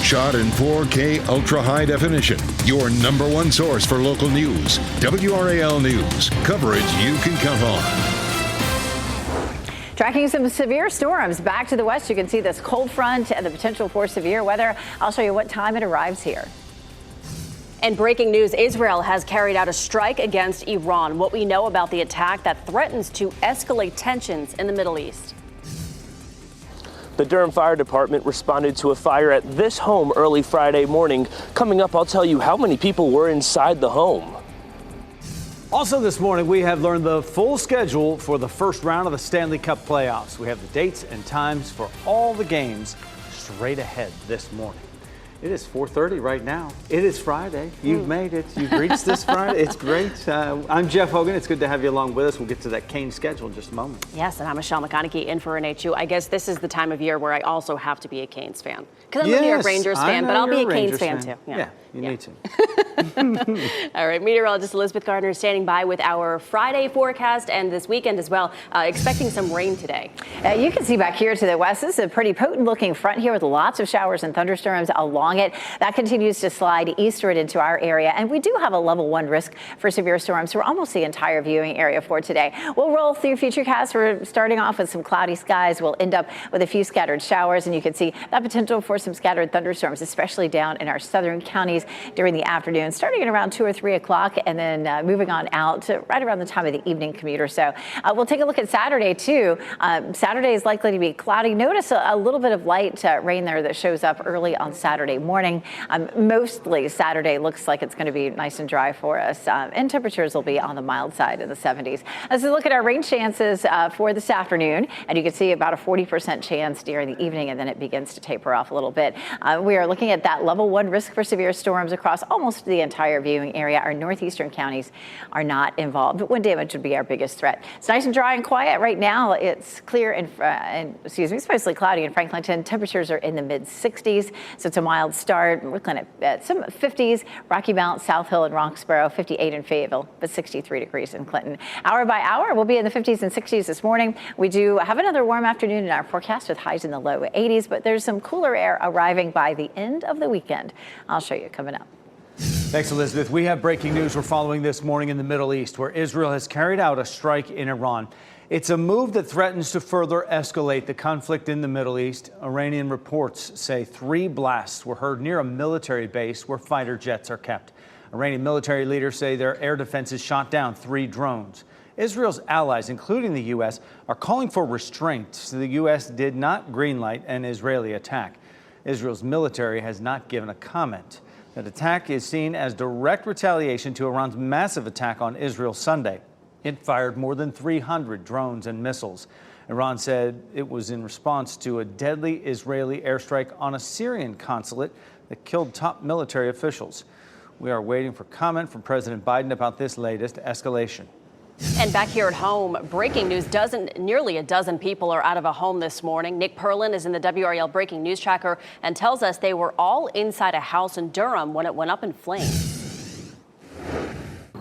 Shot in 4K ultra high definition. Your number one source for local news. WRAL News. Coverage you can count on. Tracking some severe storms back to the west. You can see this cold front and the potential for severe weather. I'll show you what time it arrives here. And breaking news, Israel has carried out a strike against Iran. What we know about the attack that threatens to escalate tensions in the Middle East. The Durham Fire Department responded to a fire at this home early Friday morning. Coming up, I'll tell you how many people were inside the home. Also this morning, we have learned the full schedule for the first round of the Stanley Cup playoffs. We have the dates and times for all the games straight ahead this morning. It is 4:30 right now. It is Friday. You've made it. You've reached this Friday. It's great. I'm Jeff Hogan. It's good to have you along with us. We'll get to that Canes schedule in just a moment. Yes, and I'm Michelle McConaughey in for Renee Chu. I guess this is the time of year where I also have to be a Canes fan. Because I'm a New York Rangers fan, but I'll be a Canes fan too. Yeah, you need to. All right, meteorologist Elizabeth Gardner is standing by with our Friday forecast and this weekend as well, expecting some rain today. You can see back here to the west, this is a pretty potent looking front here with lots of showers and thunderstorms along it. That continues to slide eastward into our area, and we do have a level 1 risk for severe storms for almost the entire viewing area for today. We'll roll through Futurecast. We're starting off with some cloudy skies. We'll end up with a few scattered showers, and you can see that potential for some scattered thunderstorms, especially down in our southern counties during the afternoon, starting at around 2 or 3 o'clock, and then moving on out to right around the time of the evening commute or so. We'll take a look at Saturday too. Saturday is likely to be cloudy. Notice a little bit of light rain there that shows up early on Saturday morning. Mostly Saturday looks like it's going to be nice and dry for us, and temperatures will be on the mild side in the 70s. As we look at our rain chances for this afternoon, and you can see about a 40% chance during the evening, and then it begins to taper off a little bit. We are looking at that level 1 risk for severe storms across almost the entire viewing area. Our northeastern counties are not involved, but wind damage would be our biggest threat. It's nice and dry and quiet right now. It's clear it's mostly cloudy in Franklinton. Temperatures are in the mid 60s, so it's a mild start. We're looking at some 50s, Rocky Mount, South Hill, and Roxborough, 58 in Fayetteville, but 63 degrees in Clinton. Hour by hour, we'll be in the 50s and 60s this morning. We do have another warm afternoon in our forecast with highs in the low 80s, but there's some cooler air arriving by the end of the weekend. I'll show you coming up. Thanks, Elizabeth. We have breaking news we're following this morning in the Middle East, where Israel has carried out a strike in Iran. It's a move that threatens to further escalate the conflict in the Middle East. Iranian reports say 3 blasts were heard near a military base where fighter jets are kept. Iranian military leaders say their air defenses shot down 3 drones. Israel's allies, including the U.S., are calling for restraint. The U.S. did not greenlight an Israeli attack. Israel's military has not given a comment. That attack is seen as direct retaliation to Iran's massive attack on Israel Sunday. It fired more than 300 drones and missiles. Iran said it was in response to a deadly Israeli airstrike on a Syrian consulate that killed top military officials. We are waiting for comment from President Biden about this latest escalation. And back here at home, breaking news, nearly a dozen people are out of a home this morning. Nick Perlin is in the WRAL Breaking News Tracker and tells us they were all inside a house in Durham when it went up in flames.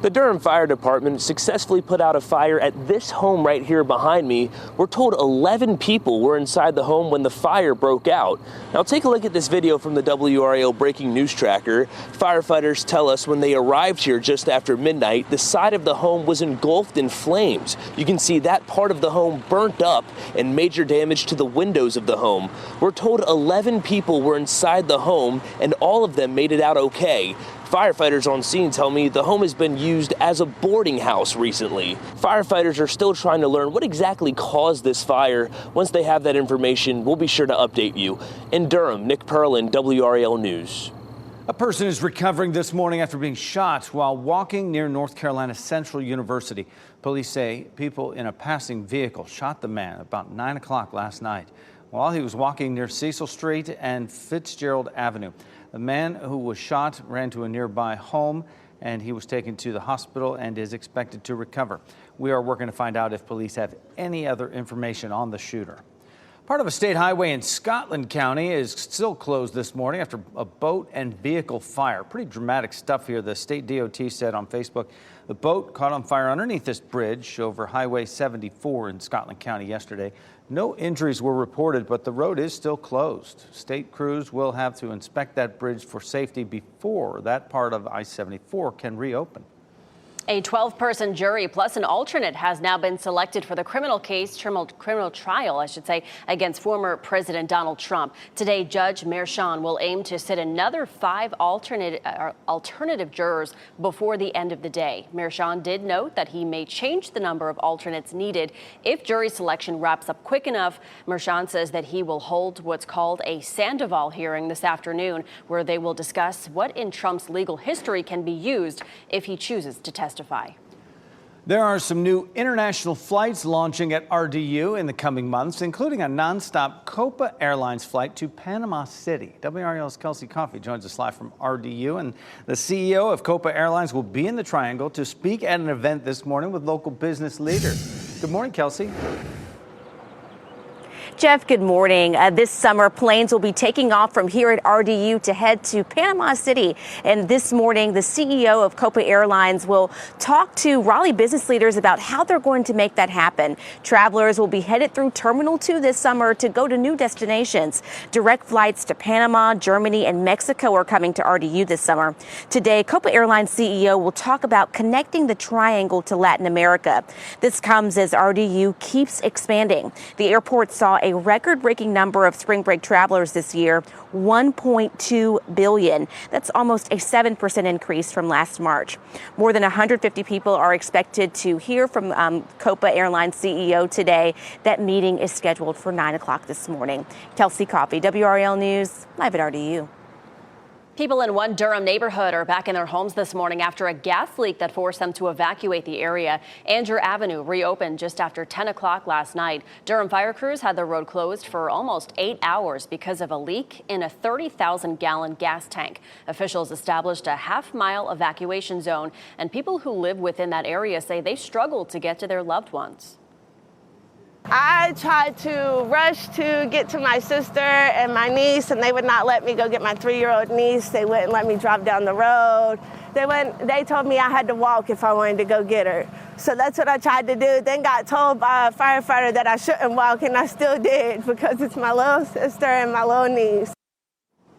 The Durham Fire Department successfully put out a fire at this home right here behind me. We're told 11 people were inside the home when the fire broke out. Now take a look at this video from the WRAL Breaking News Tracker. Firefighters tell us when they arrived here just after midnight, the side of the home was engulfed in flames. You can see that part of the home burnt up and major damage to the windows of the home. We're told 11 people were inside the home and all of them made it out okay. Firefighters on scene tell me the home has been used as a boarding house recently. Firefighters are still trying to learn what exactly caused this fire. Once they have that information, we'll be sure to update you. In Durham, Nick Perlin, WRAL News. A person is recovering this morning after being shot while walking near North Carolina Central University. Police say people in a passing vehicle shot the man about 9 o'clock last night while he was walking near Cecil Street and Fitzgerald Avenue. The man who was shot ran to a nearby home, and he was taken to the hospital and is expected to recover. We are working to find out if police have any other information on the shooter. Part of a state highway in Scotland County is still closed this morning after a boat and vehicle fire. Pretty dramatic stuff here, the state DOT said on Facebook. The boat caught on fire underneath this bridge over Highway 74 in Scotland County yesterday. No injuries were reported, but the road is still closed. State crews will have to inspect that bridge for safety before that part of I-74 can reopen. A 12-person jury plus an alternate has now been selected for the criminal trial, against former President Donald Trump. Today, Judge Merchan will aim to sit another 5 alternative jurors before the end of the day. Merchan did note that he may change the number of alternates needed if jury selection wraps up quick enough. Merchan says that he will hold what's called a Sandoval hearing this afternoon, where they will discuss what in Trump's legal history can be used if he chooses to testify. There are some new international flights launching at RDU in the coming months, including a nonstop Copa Airlines flight to Panama City. WRAL's Kelsey Coffey joins us live from RDU, and the CEO of Copa Airlines will be in the Triangle to speak at an event this morning with local business leaders. Good morning, Kelsey. Jeff, good morning. This summer, planes will be taking off from here at RDU to head to Panama City. And this morning, the CEO of Copa Airlines will talk to Raleigh business leaders about how they're going to make that happen. Travelers will be headed through Terminal 2 this summer to go to new destinations. Direct flights to Panama, Germany, and Mexico are coming to RDU this summer. Today, Copa Airlines CEO will talk about connecting the Triangle to Latin America. This comes as RDU keeps expanding. The airport saw a record-breaking number of spring break travelers this year, 1.2 billion. That's almost a 7% increase from last March. More than 150 people are expected to hear from Copa Airlines CEO today. That meeting is scheduled for 9 o'clock this morning. Kelsey Coffey, WRAL News, live at RDU. People in one Durham neighborhood are back in their homes this morning after a gas leak that forced them to evacuate the area. Andrew Avenue reopened just after 10 o'clock last night. Durham fire crews had the road closed for almost 8 hours because of a leak in a 30,000-gallon gas tank. Officials established a half-mile evacuation zone, and people who live within that area say they struggle to get to their loved ones. I tried to rush to get to my sister and my niece, and they would not let me go get my 3-year-old niece. They wouldn't let me drive down the road. They told me I had to walk if I wanted to go get her. So that's what I tried to do. Then got told by a firefighter that I shouldn't walk, and I still did because it's my little sister and my little niece.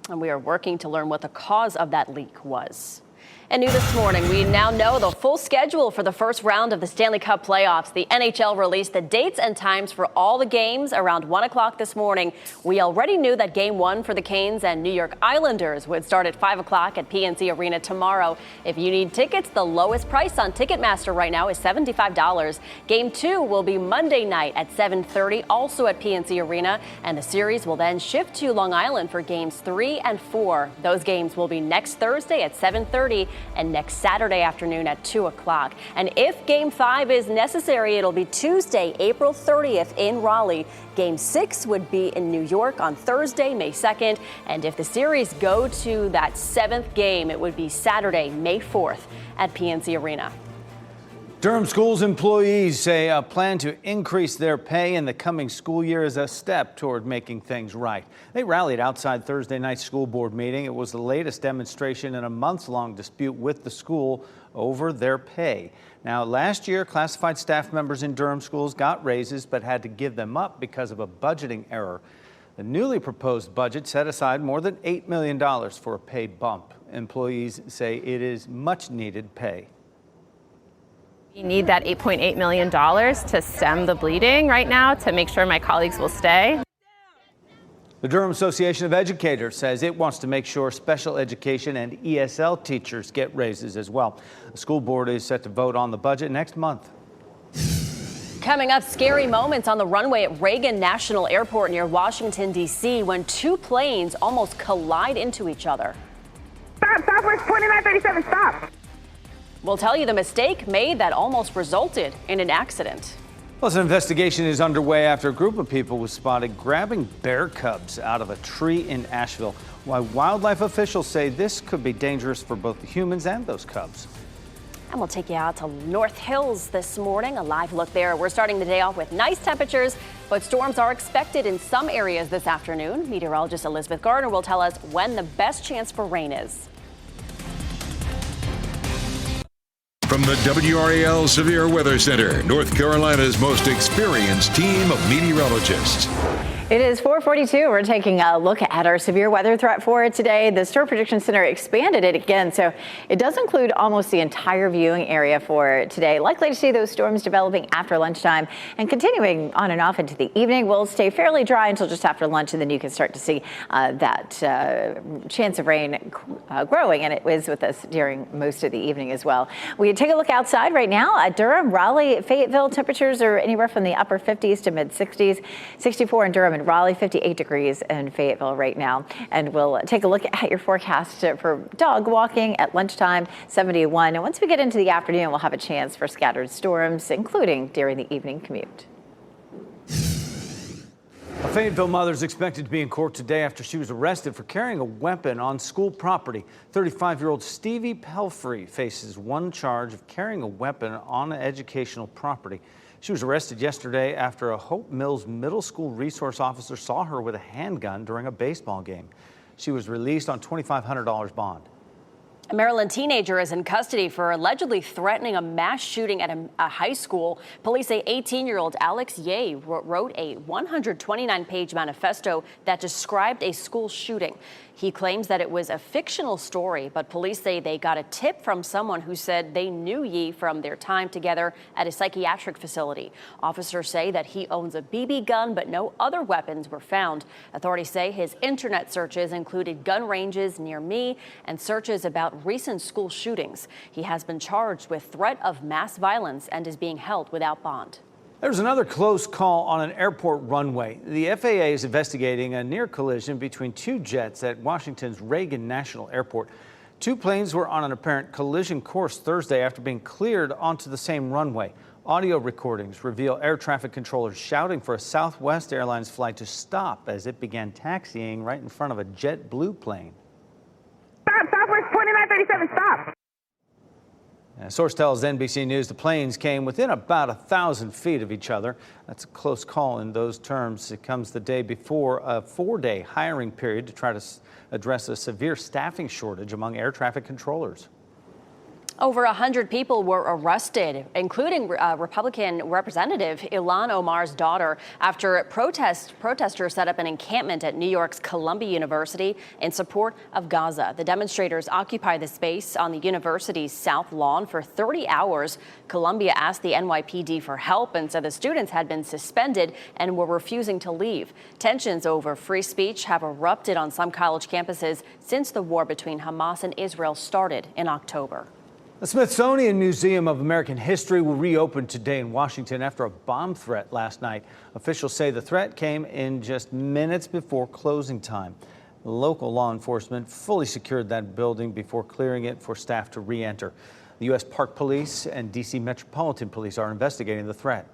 And we are working to learn what the cause of that leak was. And new this morning, we now know the full schedule for the first round of the Stanley Cup playoffs. The NHL released the dates and times for all the games around 1 o'clock this morning. We already knew that Game 1 for the Canes and New York Islanders would start at 5 o'clock at PNC Arena tomorrow. If you need tickets, the lowest price on Ticketmaster right now is $75. Game 2 will be Monday night at 7:30, also at PNC Arena. And the series will then shift to Long Island for Games 3 and 4. Those games will be next Thursday at 7:30. And next Saturday afternoon at 2 o'clock. And if Game 5 is necessary, it'll be Tuesday, April 30th in Raleigh. Game 6 would be in New York on Thursday, May 2nd. And if the series go to that 7th game, it would be Saturday, May 4th at PNC Arena. Durham Schools employees say a plan to increase their pay in the coming school year is a step toward making things right. They rallied outside Thursday night's school board meeting. It was the latest demonstration in a months-long dispute with the school over their pay. Now, last year, classified staff members in Durham Schools got raises but had to give them up because of a budgeting error. The newly proposed budget set aside more than $8 million for a pay bump. Employees say it is much-needed pay. We need that $8.8 million to stem the bleeding right now to make sure my colleagues will stay. The Durham Association of Educators says it wants to make sure special education and ESL teachers get raises as well. The school board is set to vote on the budget next month. Coming up, scary moments on the runway at Reagan National Airport near Washington, D.C. when 2 planes almost collide into each other. Stop, Southwest 2937, stop. We'll tell you the mistake made that almost resulted in an accident. Plus, an investigation is underway after a group of people was spotted grabbing bear cubs out of a tree in Asheville. Why wildlife officials say this could be dangerous for both the humans and those cubs. And we'll take you out to North Hills this morning. A live look there. We're starting the day off with nice temperatures, but storms are expected in some areas this afternoon. Meteorologist Elizabeth Gardner will tell us when the best chance for rain is. From the WRAL Severe Weather Center, North Carolina's most experienced team of meteorologists. It is 4:42. We're taking a look at our severe weather threat for today. The Storm Prediction Center expanded it again, so it does include almost the entire viewing area for today. Likely to see those storms developing after lunchtime and continuing on and off into the evening. We'll stay fairly dry until just after lunch, and then you can start to see that chance of rain growing, and it was with us during most of the evening as well. We take a look outside right now at Durham, Raleigh, Fayetteville. Temperatures are anywhere from the upper 50s to mid 60s. 64 in Durham and Raleigh, 58 degrees in Fayetteville right now. And we'll take a look at your forecast for dog walking at lunchtime, 71. And once we get into the afternoon, we'll have a chance for scattered storms, including during the evening commute. A Fayetteville mother is expected to be in court today after she was arrested for carrying a weapon on school property. 35-year-old Stevie Pelfrey faces one charge of carrying a weapon on educational property. She was arrested yesterday after a Hope Mills Middle School resource officer saw her with a handgun during a baseball game. She was released on $2,500 bond. A Maryland teenager is in custody for allegedly threatening a mass shooting at a high school. Police say 18-year-old Alex Ye wrote a 129-page manifesto that described a school shooting. He claims that it was a fictional story, but police say they got a tip from someone who said they knew Ye from their time together at a psychiatric facility. Officers say that he owns a BB gun, but no other weapons were found. Authorities say his internet searches included gun ranges near me and searches about recent school shootings. He has been charged with threat of mass violence and is being held without bond. There's another close call on an airport runway. The FAA is investigating a near collision between two jets at Washington's Reagan National Airport. Two planes were on an apparent collision course Thursday after being cleared onto the same runway. Audio recordings reveal air traffic controllers shouting for a Southwest Airlines flight to stop as it began taxiing right in front of a JetBlue plane. Stop, Southwest 2937, stop. A source tells NBC News the planes came within about 1,000 feet of each other. That's a close call in those terms. It comes the day before a 4-day hiring period to try to address a severe staffing shortage among air traffic controllers. Over 100 people were arrested, including Republican Representative Ilhan Omar's daughter, after protesters set up an encampment at New York's Columbia University in support of Gaza. The demonstrators occupied the space on the university's south lawn for 30 hours. Columbia asked the NYPD for help and said the students had been suspended and were refusing to leave. Tensions over free speech have erupted on some college campuses since the war between Hamas and Israel started in October. The Smithsonian Museum of American History will reopen today in Washington after a bomb threat last night. Officials say the threat came in just minutes before closing time. Local law enforcement fully secured that building before clearing it for staff to re-enter. The U.S. Park Police and D.C. Metropolitan Police are investigating the threat.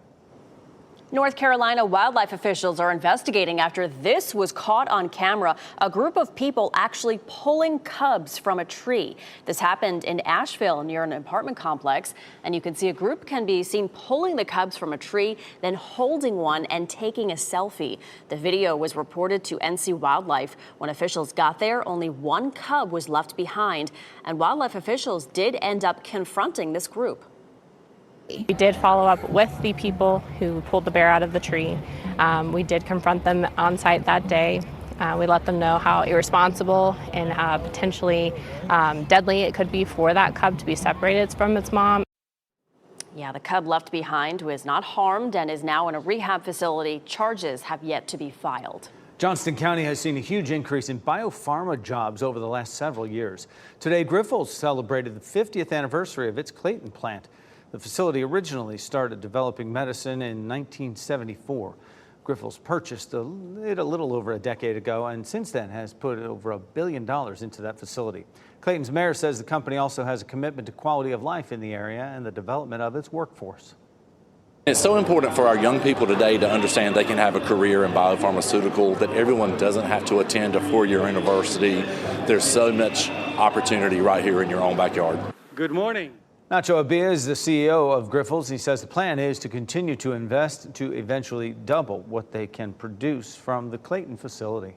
North Carolina wildlife officials are investigating after this was caught on camera. A group of people actually pulling cubs from a tree. This happened in Asheville near an apartment complex. And you can see a group can be seen pulling the cubs from a tree, then holding one and taking a selfie. The video was reported to NC Wildlife. When officials got there, only one cub was left behind. And wildlife officials did end up confronting this group. We did follow up with the people who pulled the bear out of the tree. We did confront them on site that day. We let them know how irresponsible and potentially deadly it could be for that cub to be separated from its mom. Yeah, the cub left behind was not harmed and is now in a rehab facility. Charges have yet to be filed. Johnston County has seen a huge increase in biopharma jobs over the last several years. Today, Grifols celebrated the 50th anniversary of its Clayton plant. The facility originally started developing medicine in 1974. Grifols purchased it a little over a decade ago and since then has put over $1 billion into that facility. Clayton's mayor says the company also has a commitment to quality of life in the area and the development of its workforce. It's so important for our young people today to understand they can have a career in biopharmaceutical, that everyone doesn't have to attend a 4-year university. There's so much opportunity right here in your own backyard. Good morning. Nacho Abia is the CEO of Grifols. He says the plan is to continue to invest to eventually double what they can produce from the Clayton facility.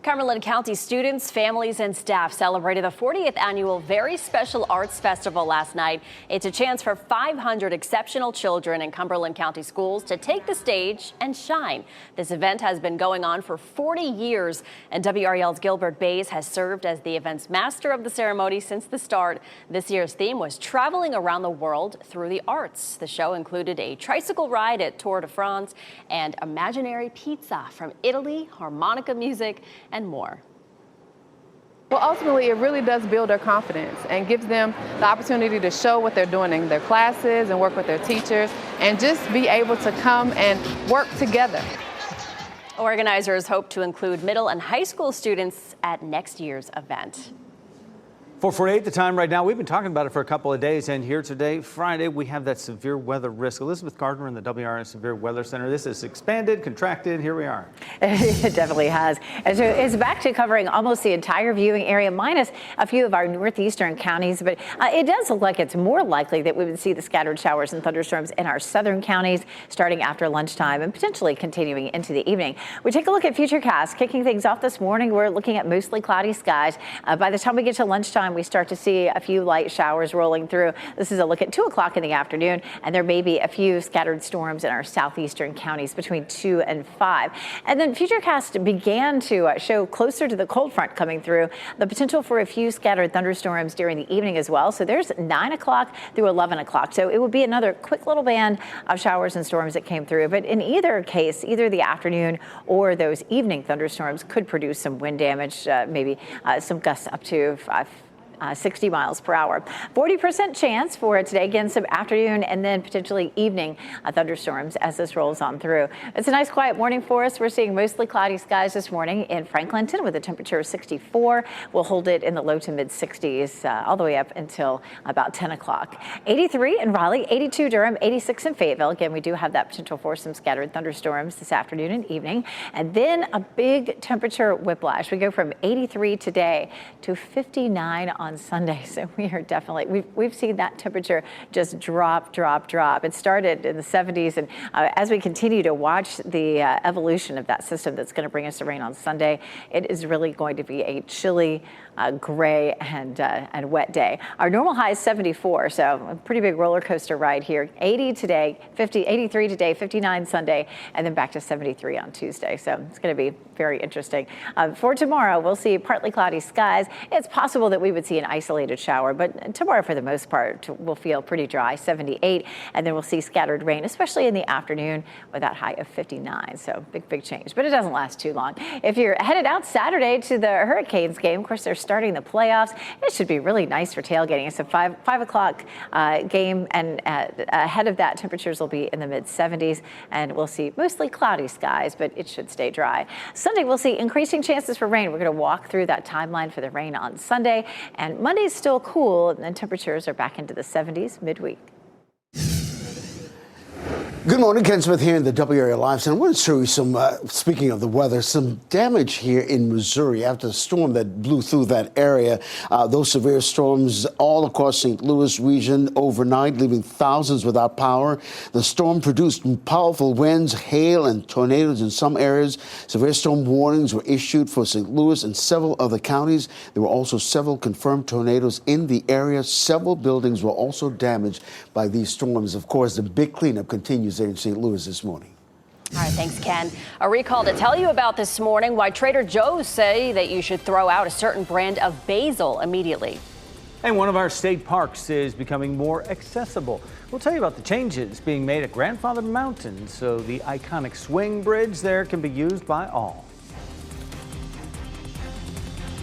Cumberland County students, families, and staff celebrated the 40th annual Very Special Arts Festival last night. It's a chance for 500 exceptional children in Cumberland County schools to take the stage and shine. This event has been going on for 40 years, and WRAL's Gilbert Bays has served as the event's master of the ceremony since the start. This year's theme was traveling around the world through the arts. The show included a tricycle ride at Tour de France and imaginary pizza from Italy, harmonica music, and more. Well, ultimately, it really does build their confidence and gives them the opportunity to show what they're doing in their classes and work with their teachers and just be able to come and work together. Organizers hope to include middle and high school students at next year's event. 4:48 the time right now. We've been talking about it for a couple of days, and here today, Friday, we have that severe weather risk. Elizabeth Gardner in the WRAL Severe Weather Center. This is expanded, contracted. Here we are. It definitely has. And so it's back to covering almost the entire viewing area, minus a few of our northeastern counties. But it does look like it's more likely that we would see the scattered showers and thunderstorms in our southern counties starting after lunchtime and potentially continuing into the evening. We take a look at Futurecast. Kicking things off this morning, we're looking at mostly cloudy skies. By the time we get to lunchtime, we start to see a few light showers rolling through. This is a look at 2 o'clock in the afternoon, and there may be a few scattered storms in our southeastern counties between 2 and 5. And then Futurecast began to show closer to the cold front coming through, the potential for a few scattered thunderstorms during the evening as well. So there's 9 o'clock through 11 o'clock. So it would be another quick little band of showers and storms that came through. But in either case, either the afternoon or those evening thunderstorms could produce some wind damage, maybe some gusts up to 60 miles per hour. 40% chance for today. Again, some afternoon and then potentially evening thunderstorms as this rolls on through. It's a nice quiet morning for us. We're seeing mostly cloudy skies this morning in Franklinton with a temperature of 64. We'll hold it in the low to mid 60s all the way up until about 10 o'clock. 83 in Raleigh, 82 Durham, 86 in Fayetteville. Again, we do have that potential for some scattered thunderstorms this afternoon and evening. And then a big temperature whiplash. We go from 83 today to 59 on Sunday. So we are definitely, we've seen that temperature just drop. It started in the 70s. And as we continue to watch the evolution of that system that's going to bring us the rain on Sunday, it is really going to be a chilly, gray and wet day. Our normal high is 74. So a pretty big roller coaster ride here. 80 today, 83 today, 59 Sunday, and then back to 73 on Tuesday. So it's going to be very interesting. For tomorrow, we'll see partly cloudy skies. It's possible that we would see an isolated shower, but tomorrow for the most part will feel pretty dry, 78, and then we'll see scattered rain, especially in the afternoon with that high of 59. So big change, but it doesn't last too long. If you're headed out Saturday to the Hurricanes game, of course, they're starting the playoffs. It should be really nice for tailgating. It's a 5 o'clock game, and ahead of that, temperatures will be in the mid 70s, and we'll see mostly cloudy skies, but it should stay dry. Sunday, we'll see increasing chances for rain. We're going to walk through that timeline for the rain on Sunday, and Monday's still cool, and temperatures are back into the 70s midweek. Good morning, Ken Smith here in the WRAL Live Center. I want to show you some, speaking of the weather, some damage here in Missouri after the storm that blew through that area. Those severe storms all across St. Louis region overnight, leaving thousands without power. The storm produced powerful winds, hail, and tornadoes in some areas. Severe storm warnings were issued for St. Louis and several other counties. There were also several confirmed tornadoes in the area. Several buildings were also damaged by these storms. Of course, the big cleanup continues there in St. Louis this morning. All right, thanks, Ken. A recall to tell you about this morning, why Trader Joe's say that you should throw out a certain brand of basil immediately. And one of our state parks is becoming more accessible. We'll tell you about the changes being made at Grandfather Mountain so the iconic swing bridge there can be used by all.